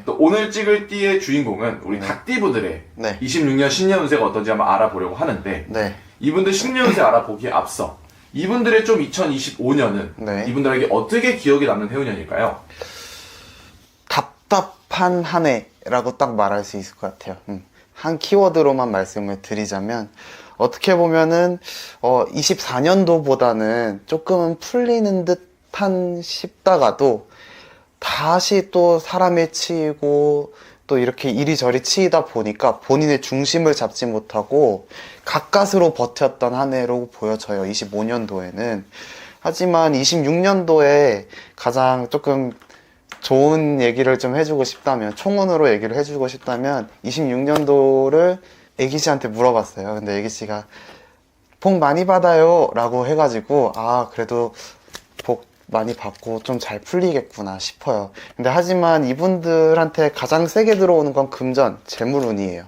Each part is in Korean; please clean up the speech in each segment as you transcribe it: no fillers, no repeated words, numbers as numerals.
또 오늘 찍을 띠의 주인공은 우리 닭띠분들의 네. 26년 신년운세가 어떤지 한번 알아보려고 하는데 네. 이분들 신년운세 알아보기에 앞서 이분들의 좀 2025년은 네. 이분들에게 어떻게 기억에 남는 해운년일까요? 답답한 한 해라고 딱 말할 수 있을 것 같아요. 한 키워드로만 말씀을 드리자면 어떻게 보면은 24년도보다는 조금은 풀리는 듯한 싶다가도 다시 또 사람에 치이고 또 이렇게 이리저리 치이다 보니까 본인의 중심을 잡지 못하고 가까스로 버텼던 한 해로 보여져요. 25년도에는. 하지만 26년도에 가장 조금 좋은 얘기를 좀 해주고 싶다면, 총론으로 얘기를 해주고 싶다면 26년도를 애기씨한테 물어봤어요. 근데 애기씨가 복 많이 받아요 라고 해가지고 그래도 복 많이 받고 좀 잘 풀리겠구나 싶어요. 근데 하지만 이분들한테 가장 세게 들어오는 건 금전, 재물운이에요.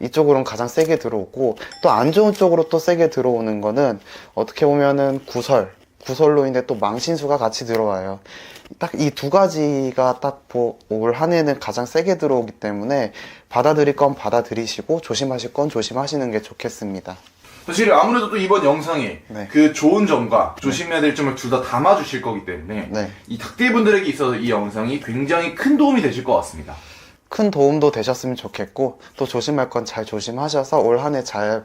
이쪽으로는 가장 세게 들어오고 또 안 좋은 쪽으로 또 세게 들어오는 거는 어떻게 보면은 구설로 인해 또 망신수가 같이 들어와요. 딱 이 두 가지가 딱 올 한 해는 가장 세게 들어오기 때문에 받아들일 건 받아들이시고 조심하실 건 조심하시는 게 좋겠습니다. 사실 아무래도 또 이번 영상에 네. 그 좋은 점과 조심해야 될 점을 둘 다 담아주실 거기 때문에 네. 이 닭띠분들에게 있어서 이 영상이 굉장히 큰 도움이 되실 것 같습니다. 큰 도움도 되셨으면 좋겠고 또 조심할 건 잘 조심하셔서 올 한 해 잘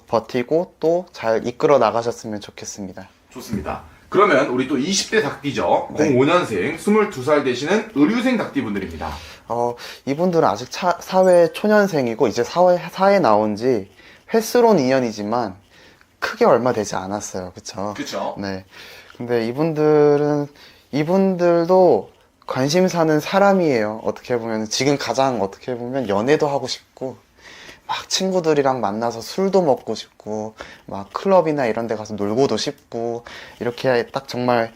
버티고 또 잘 이끌어 나가셨으면 좋겠습니다. 좋습니다. 그러면 우리 또 20대 닭띠죠. 네. 05년생 22살 되시는 의류생 닭띠분들입니다. 이분들은 아직 사회 초년생이고 이제 사회 나온 지 횟수론 2년이지만 크게 얼마 되지 않았어요. 그쵸? 그쵸? 네. 근데 이분들도 관심사는 사람이에요. 어떻게 보면 지금 가장 어떻게 보면 연애도 하고 싶고 막 친구들이랑 만나서 술도 먹고 싶고 막 클럽이나 이런 데 가서 놀고도 싶고 이렇게 딱 정말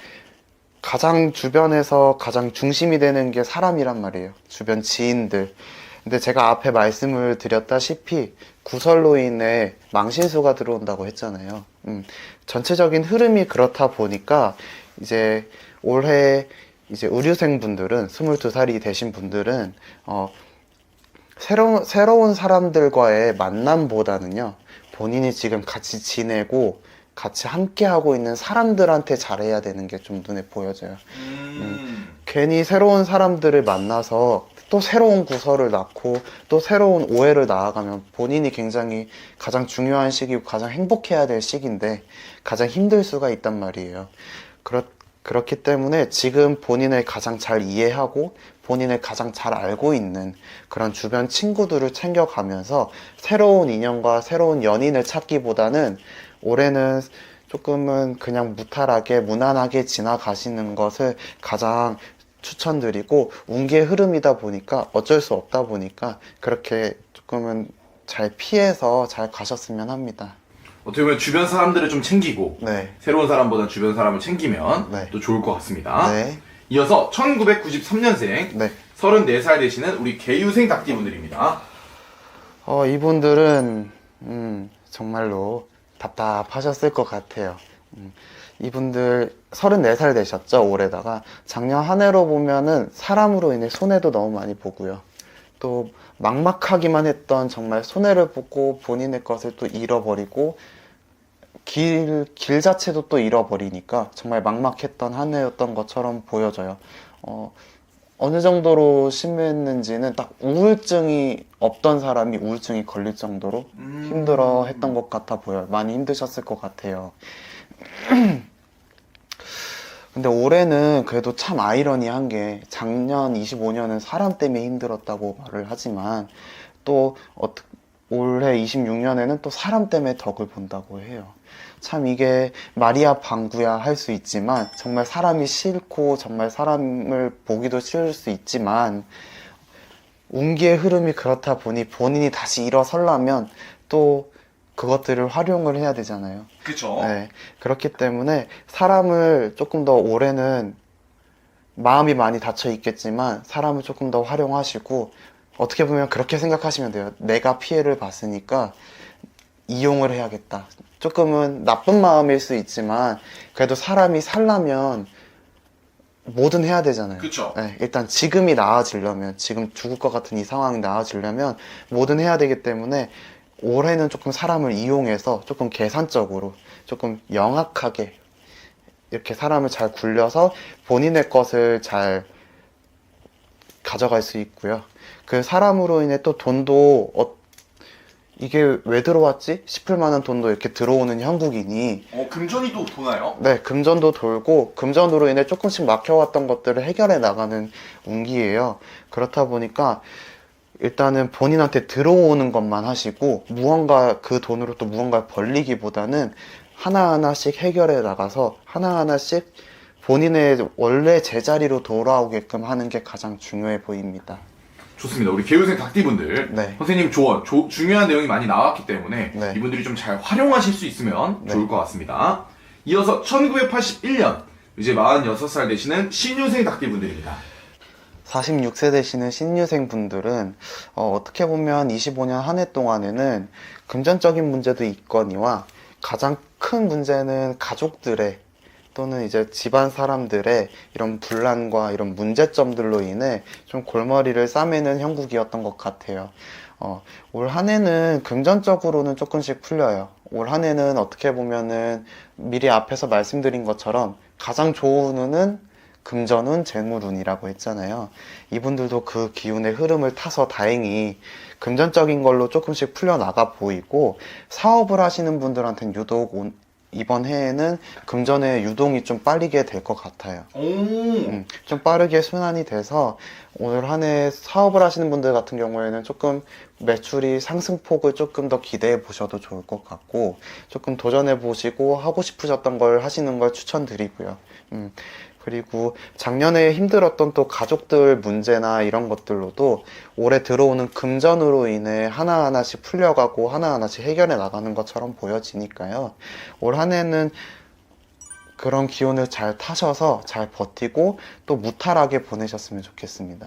가장 주변에서 가장 중심이 되는 게 사람이란 말이에요. 주변 지인들. 근데 제가 앞에 말씀을 드렸다시피 구설로 인해 망신수가 들어온다고 했잖아요. 전체적인 흐름이 그렇다 보니까 이제 올해 이제 의류생 분들은 22살이 되신 분들은 새로운 사람들과의 만남보다는요, 본인이 지금 같이 지내고 같이 함께 하고 있는 사람들한테 잘해야 되는 게 좀 눈에 보여져요. 괜히 새로운 사람들을 만나서 또 새로운 구설을 낳고 또 새로운 오해를 낳아가면 본인이 굉장히 가장 중요한 시기고 가장 행복해야 될 시기인데 가장 힘들 수가 있단 말이에요. 그렇기 때문에 지금 본인을 가장 잘 이해하고 본인을 가장 잘 알고 있는 그런 주변 친구들을 챙겨가면서 새로운 인연과 새로운 연인을 찾기보다는 올해는 조금은 그냥 무탈하게 무난하게 지나가시는 것을 가장 추천드리고 운기의 흐름이다 보니까 어쩔 수 없다 보니까 그렇게 조금은 잘 피해서 잘 가셨으면 합니다. 어떻게 보면 주변 사람들을 좀 챙기고 네. 새로운 사람보다 주변 사람을 챙기면 네. 또 좋을 것 같습니다. 네. 이어서 1993년생 네. 34살 되시는 우리 개유생 닭띠분들입니다. 이분들은 정말로 답답하셨을 것 같아요. 이분들 34살 되셨죠, 올해다가. 작년 한 해로 보면은 사람으로 인해 손해도 너무 많이 보고요. 또 막막하기만 했던 정말 손해를 보고 본인의 것을 또 잃어버리고 길 자체도 또 잃어버리니까 정말 막막했던 한 해였던 것처럼 보여져요. 어느 정도로 심했는지는 딱 우울증이 없던 사람이 우울증이 걸릴 정도로 힘들어 했던 것 같아 보여요. 많이 힘드셨을 것 같아요. 근데 올해는 그래도 참 아이러니한 게 작년 25년은 사람 때문에 힘들었다고 말을 하지만 또 올해 26년에는 또 사람 때문에 덕을 본다고 해요. 참 이게 말이야 방구야 할 수 있지만 정말 사람이 싫고 정말 사람을 보기도 싫을 수 있지만 운기의 흐름이 그렇다 보니 본인이 다시 일어서려면 또 그것들을 활용을 해야 되잖아요. 그쵸? 네, 그렇기 때문에 사람을 조금 더 올해는 마음이 많이 닫혀 있겠지만 사람을 조금 더 활용하시고 어떻게 보면 그렇게 생각하시면 돼요. 내가 피해를 봤으니까 이용을 해야겠다. 조금은 나쁜 마음일 수 있지만 그래도 사람이 살려면 뭐든 해야 되잖아요. 그쵸. 네, 일단 지금이 나아지려면, 지금 죽을 것 같은 이 상황이 나아지려면 뭐든 해야 되기 때문에 올해는 조금 사람을 이용해서 조금 계산적으로 조금 영악하게 이렇게 사람을 잘 굴려서 본인의 것을 잘 가져갈 수 있고요. 그 사람으로 인해 또 돈도 이게 왜 들어왔지 싶을 만한 돈도 이렇게 들어오는 형국이니, 금전이도 도나요? 네, 금전도 돌고 금전으로 인해 조금씩 막혀왔던 것들을 해결해 나가는 운기예요. 그렇다 보니까 일단은 본인한테 들어오는 것만 하시고 무언가 그 돈으로 또 무언가를 벌리기보다는 하나하나씩 해결해 나가서 하나하나씩 본인의 원래 제자리로 돌아오게끔 하는 게 가장 중요해 보입니다. 좋습니다. 우리 개우생 닭띠분들 네. 선생님 조언 중요한 내용이 많이 나왔기 때문에 네. 이분들이 좀 잘 활용하실 수 있으면 네. 좋을 것 같습니다. 이어서 1981년 이제 46살 되시는 신유생 닭띠분들입니다. 46세 되시는 신유생 분들은 어떻게 보면 25년 한 해 동안에는 금전적인 문제도 있거니와 가장 큰 문제는 가족들의 또는 이제 집안 사람들의 이런 분란과 이런 문제점들로 인해 좀 골머리를 싸매는 형국이었던 것 같아요. 올 한 해는 금전적으로는 조금씩 풀려요. 올 한 해는 어떻게 보면은 미리 앞에서 말씀드린 것처럼 가장 좋은 운은 금전운, 재물운이라고 했잖아요. 이분들도 그 기운의 흐름을 타서 다행히 금전적인 걸로 조금씩 풀려나가 보이고, 사업을 하시는 분들한테는 유독 이번 해에는 금전의 유동이 좀 빨리게 될 것 같아요. 좀 빠르게 순환이 돼서 올 한 해 사업을 하시는 분들 같은 경우에는 조금 매출이 상승폭을 조금 더 기대해 보셔도 좋을 것 같고, 조금 도전해 보시고 하고 싶으셨던 걸 하시는 걸 추천드리고요. 그리고 작년에 힘들었던 또 가족들 문제나 이런 것들로도 올해 들어오는 금전으로 인해 하나하나씩 풀려가고 하나하나씩 해결해 나가는 것처럼 보여지니까요. 올 한 해는 그런 기운을 잘 타셔서 잘 버티고 또 무탈하게 보내셨으면 좋겠습니다.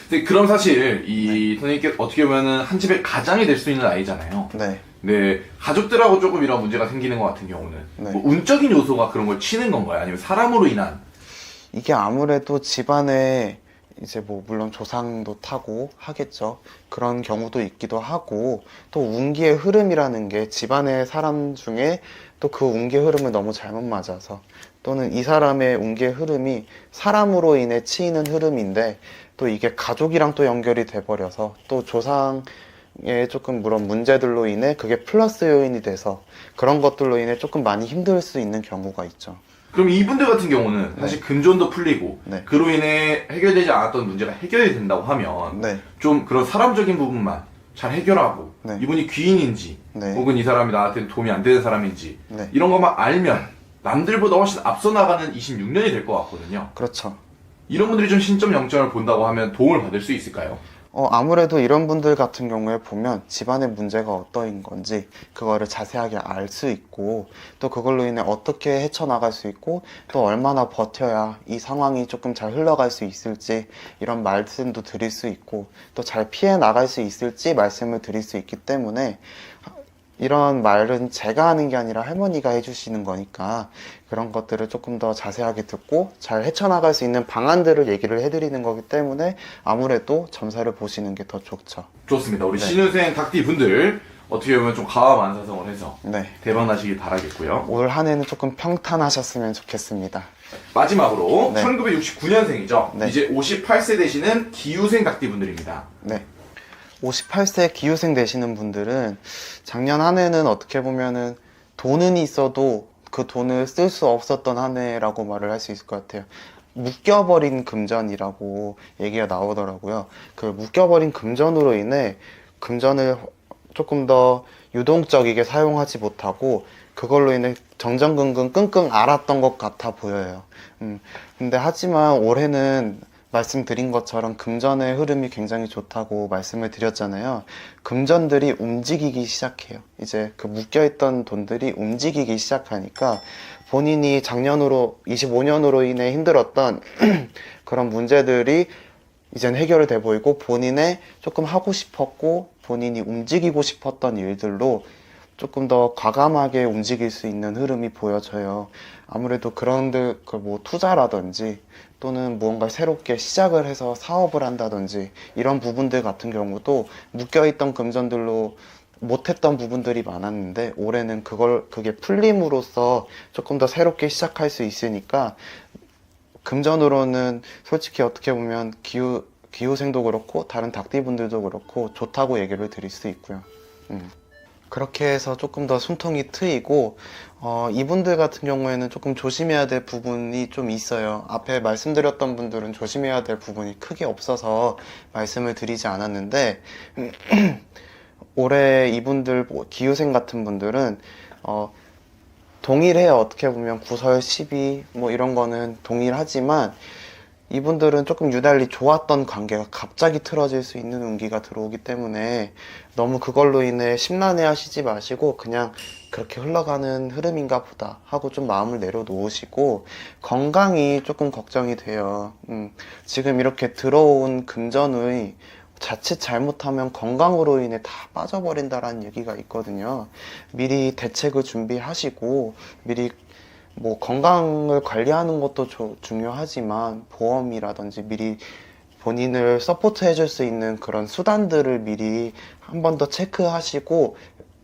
근데 그럼 사실 이 선생님께 어떻게 보면은 한 집의 가장이 될 수 있는 아이잖아요. 네. 네, 가족들하고 조금 이런 문제가 생기는 것 같은 경우는 네. 뭐 운적인 요소가 그런 걸 치는 건가요? 아니면 사람으로 인한? 이게 아무래도 집안에 이제 뭐 물론 조상도 타고 하겠죠. 그런 경우도 있기도 하고, 또 운기의 흐름이라는 게 집안의 사람 중에 또 그 운기의 흐름을 너무 잘못 맞아서, 또는 이 사람의 운기의 흐름이 사람으로 인해 치이는 흐름인데 또 이게 가족이랑 또 연결이 돼 버려서 또 조상의 조금 물론 문제들로 인해 그게 플러스 요인이 돼서 그런 것들로 인해 조금 많이 힘들 수 있는 경우가 있죠. 그럼 이분들 같은 경우는 사실 금전도 풀리고 네. 그로 인해 해결되지 않았던 문제가 해결이 된다고 하면 네. 좀 그런 사람적인 부분만 잘 해결하고 네. 이분이 귀인인지 네. 혹은 이 사람이 나한테 도움이 안 되는 사람인지 네. 이런 것만 알면 남들보다 훨씬 앞서 나가는 26년이 될 것 같거든요. 그렇죠. 이런 분들이 좀 신점 영점을 본다고 하면 도움을 받을 수 있을까요? 아무래도 이런 분들 같은 경우에 보면 집안의 문제가 어떠인 건지 그거를 자세하게 알 수 있고, 또 그걸로 인해 어떻게 헤쳐나갈 수 있고, 또 얼마나 버텨야 이 상황이 조금 잘 흘러갈 수 있을지 이런 말씀도 드릴 수 있고, 또 잘 피해 나갈 수 있을지 말씀을 드릴 수 있기 때문에, 이런 말은 제가 하는 게 아니라 할머니가 해주시는 거니까 그런 것들을 조금 더 자세하게 듣고 잘 헤쳐나갈 수 있는 방안들을 얘기를 해드리는 거기 때문에 아무래도 점사를 보시는 게 더 좋죠. 좋습니다. 우리 네. 신우생 닭띠 분들 어떻게 보면 좀 가와만사성을 해서 네. 대박 나시길 바라겠고요. 올 한 해는 조금 평탄하셨으면 좋겠습니다. 마지막으로 네. 1969년생이죠. 네. 이제 58세 되시는 기우생 닭띠 분들입니다. 네. 58세 기후생 되시는 분들은 작년 한 해는 어떻게 보면은 돈은 있어도 그 돈을 쓸 수 없었던 한 해라고 말을 할 수 있을 것 같아요. 묶여버린 금전이라고 얘기가 나오더라고요. 그 묶여버린 금전으로 인해 금전을 조금 더 유동적이게 사용하지 못하고 그걸로 인해 정정근근 끙끙 앓았던 것 같아 보여요. 근데 하지만 올해는 말씀드린 것처럼 금전의 흐름이 굉장히 좋다고 말씀을 드렸잖아요. 금전들이 움직이기 시작해요. 이제 그 묶여있던 돈들이 움직이기 시작하니까 본인이 작년으로 25년으로 인해 힘들었던 그런 문제들이 이젠 해결이 돼 보이고, 본인의 조금 하고 싶었고 본인이 움직이고 싶었던 일들로 조금 더 과감하게 움직일 수 있는 흐름이 보여져요. 아무래도 그런데 뭐 투자라든지 또는 무언가 새롭게 시작을 해서 사업을 한다든지 이런 부분들 같은 경우도 묶여있던 금전들로 못했던 부분들이 많았는데 올해는 그게 풀림으로써 조금 더 새롭게 시작할 수 있으니까 금전으로는 솔직히 어떻게 보면 기후생도 그렇고 다른 닭띠분들도 그렇고 좋다고 얘기를 드릴 수 있고요. 그렇게 해서 조금 더 숨통이 트이고 이분들 같은 경우에는 조금 조심해야 될 부분이 좀 있어요. 앞에 말씀드렸던 분들은 조심해야 될 부분이 크게 없어서 말씀을 드리지 않았는데 올해 이분들 기후생 같은 분들은 동일해요. 어떻게 보면 구설 12 뭐 이런 거는 동일하지만 이분들은 조금 유달리 좋았던 관계가 갑자기 틀어질 수 있는 운기가 들어오기 때문에 너무 그걸로 인해 심란해 하시지 마시고 그냥 그렇게 흘러가는 흐름인가 보다 하고 좀 마음을 내려놓으시고 건강이 조금 걱정이 돼요. 지금 이렇게 들어온 금전의 자칫 잘못하면 건강으로 인해 다 빠져버린다라는 얘기가 있거든요. 미리 대책을 준비하시고 미리 뭐 건강을 관리하는 것도 중요하지만 보험이라든지 미리 본인을 서포트 해줄 수 있는 그런 수단들을 미리 한 번 더 체크하시고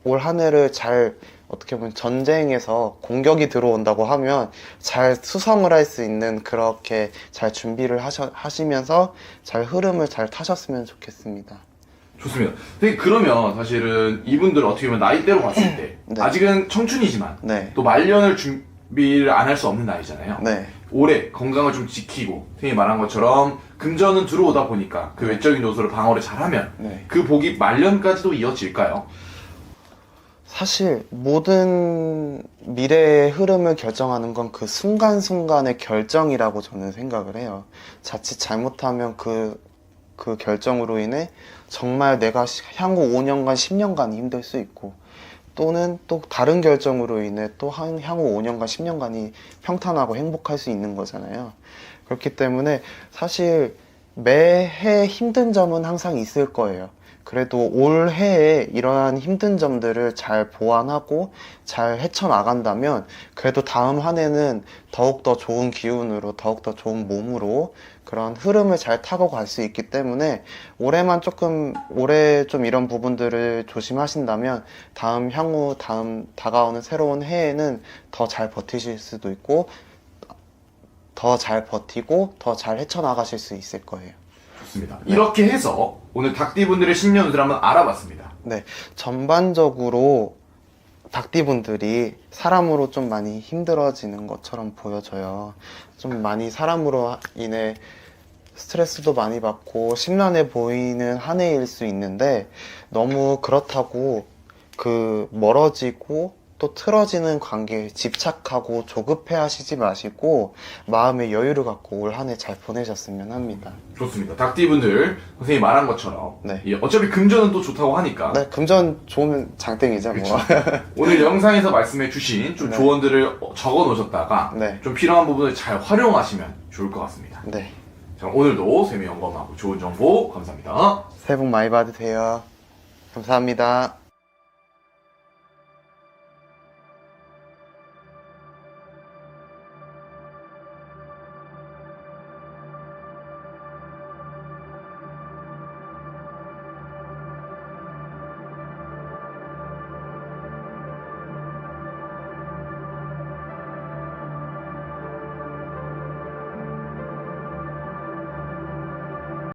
올 한 해를 잘 어떻게 보면 전쟁에서 공격이 들어온다고 하면 잘 수성을 할 수 있는 그렇게 잘 준비를 하시면서 잘 흐름을 잘 타셨으면 좋겠습니다. 좋습니다. 근데 그러면 사실은 이분들 어떻게 보면 나이대로 봤을 때 네. 아직은 청춘이지만 네. 또 말년을 준비를 안 할 수 없는 나이잖아요. 네. 올해 건강을 좀 지키고 선생님이 말한 것처럼 금전은 들어오다 보니까 그 외적인 요소를 방어를 잘하면 네. 그 복이 말년까지도 이어질까요? 사실 모든 미래의 흐름을 결정하는 건 그 순간순간의 결정이라고 저는 생각을 해요. 자칫 잘못하면 그 결정으로 인해 정말 내가 향후 5년간, 10년간 힘들 수 있고 또는 또 다른 결정으로 인해 또 향후 5년간, 10년간이 평탄하고 행복할 수 있는 거잖아요. 그렇기 때문에 사실 매해 힘든 점은 항상 있을 거예요. 그래도 올해에 이러한 힘든 점들을 잘 보완하고 잘 헤쳐나간다면 그래도 다음 한 해는 더욱더 좋은 기운으로 더욱더 좋은 몸으로 그런 흐름을 잘 타고 갈 수 있기 때문에 올해 좀 이런 부분들을 조심하신다면 향후 다가오는 새로운 해에는 더 잘 버티실 수도 있고 더 잘 버티고 더 잘 헤쳐나가실 수 있을 거예요. 좋습니다. 이렇게 해서 오늘 닭띠분들의 신년운을 한번 알아봤습니다. 네, 전반적으로 닭띠분들이 사람으로 좀 많이 힘들어지는 것처럼 보여져요. 좀 많이 사람으로 인해 스트레스도 많이 받고 심란해 보이는 한 해일 수 있는데 너무 그렇다고 멀어지고 또 틀어지는 관계에 집착하고 조급해 하시지 마시고 마음의 여유를 갖고 올 한 해 잘 보내셨으면 합니다. 좋습니다. 닭띠분들 선생님이 말한 것처럼 네. 어차피 금전은 또 좋다고 하니까 네, 금전 좋으면 장땡이죠, 뭐. 오늘 영상에서 말씀해 주신 좀 네. 조언들을 적어 놓으셨다가 네. 좀 필요한 부분을 잘 활용하시면 좋을 것 같습니다. 네. 자, 오늘도 쌤이 영검하고 좋은 정보 감사합니다. 새해 복 많이 받으세요. 감사합니다.